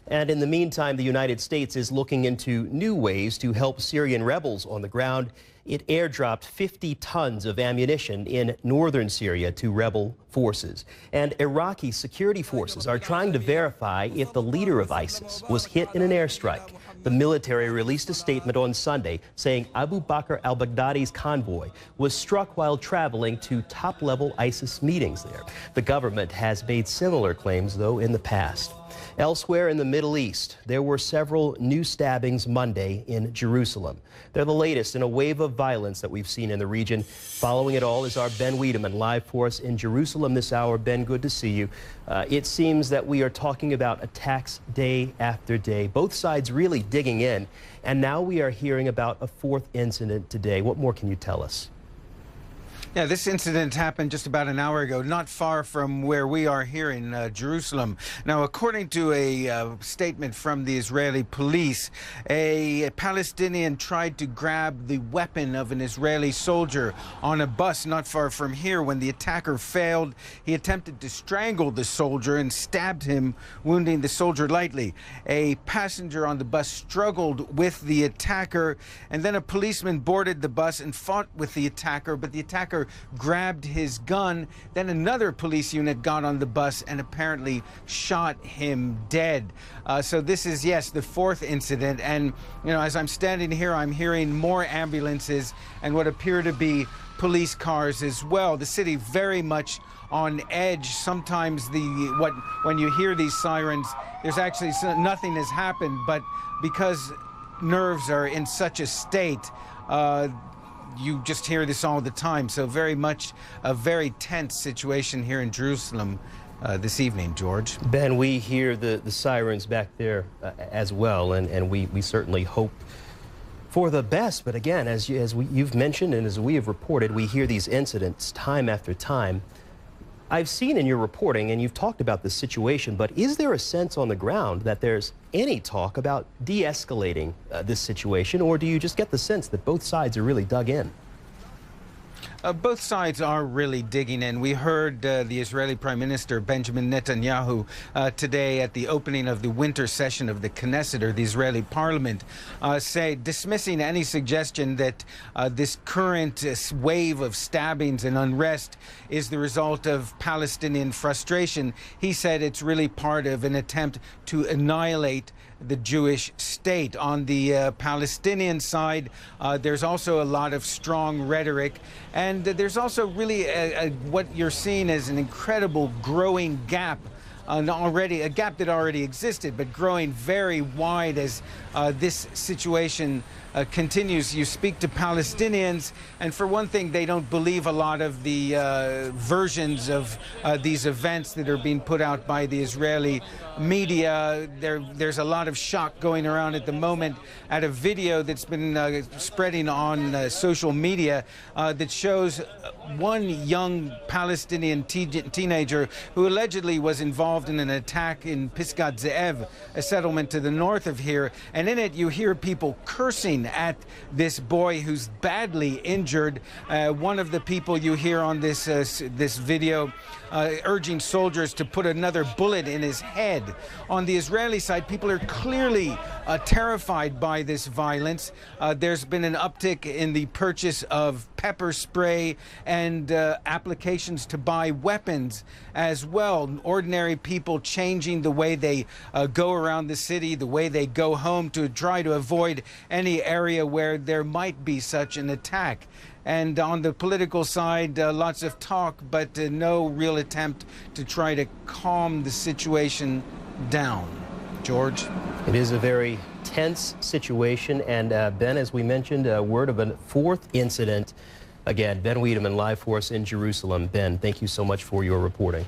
And in the meantime, the United States is looking into new ways to help Syrian rebels on the ground. It airdropped 50 tons of ammunition in northern Syria to rebel forces. And Iraqi security forces are trying to verify if the leader of ISIS was hit in an airstrike. The military released a statement on Sunday saying Abu Bakr al-Baghdadi's convoy was struck while traveling to top-level ISIS meetings there. The government has made similar claims, though, in the past. Elsewhere in the Middle East, there were several new stabbings Monday in Jerusalem. They're the latest in a wave of violence that we've seen in the region. Following it all is our Ben Wiedemann, live for us in Jerusalem this hour. Ben, good to see you. It seems that we are talking about attacks day after day, both sides really digging in. And now we are hearing about a fourth incident today. What more can you tell us? Yeah, this incident happened just about an hour ago, not far from where we are here in Jerusalem. Now, according to a statement from the Israeli police, a Palestinian tried to grab the weapon of an Israeli soldier on a bus not far from here. When the attacker failed, he attempted to strangle the soldier and stabbed him, wounding the soldier lightly. A passenger on the bus struggled with the attacker, and then a policeman boarded the bus and fought with the attacker, but the attacker grabbed his gun. Then another police unit got on the bus and apparently shot him dead. So this is, yes, the fourth incident. And, you know, as I'm standing here, I'm hearing more ambulances and what appear to be police cars as well. The city very much on edge. Sometimes when you hear these sirens, there's actually nothing has happened, but because nerves are in such a state, you just hear this all the time. So very much a very tense situation here in Jerusalem this evening, George. Ben, we hear the sirens back there as well, and we certainly hope for the best. But again, you've mentioned and as we have reported, we hear these incidents time after time. I've seen in your reporting, and you've talked about this situation, but is there a sense on the ground that there's any talk about de-escalating this situation, or do you just get the sense that both sides are really dug in? Both sides are really digging in. We heard the Israeli Prime Minister Benjamin Netanyahu today at the opening of the winter session of the Knesset, or the Israeli Parliament, dismissing any suggestion that this current wave of stabbings and unrest is the result of Palestinian frustration. He said it's really part of an attempt to annihilate the Jewish state. On the Palestinian side, there's also a lot of strong rhetoric, and there's also really what you're seeing as an incredible growing gap, a gap that already existed, but growing very wide as this situation continues. You speak to Palestinians, and for one thing, they don't believe a lot of the versions of these events that are being put out by the Israeli media. There's a lot of shock going around at the moment at a video that's been spreading on social media that shows one young Palestinian teenager who allegedly was involved in an attack in Pisgat Ze'ev, a settlement to the north of here, and in it you hear people cursing at this boy who's badly injured. One of the people you hear on this video urging soldiers to put another bullet in his head. On the Israeli side, people are clearly terrified by this violence. There's been an uptick in the purchase of pepper spray and applications to buy weapons as well. Ordinary people changing the way they go around the city, the way they go home, to try to avoid any area where there might be such an attack. And on the political side, lots of talk, but no real attempt to try to calm the situation down. George? It is a very tense situation, and Ben, as we mentioned, word of a fourth incident. Again, Ben Wiedemann, live for us in Jerusalem. Ben, thank you so much for your reporting.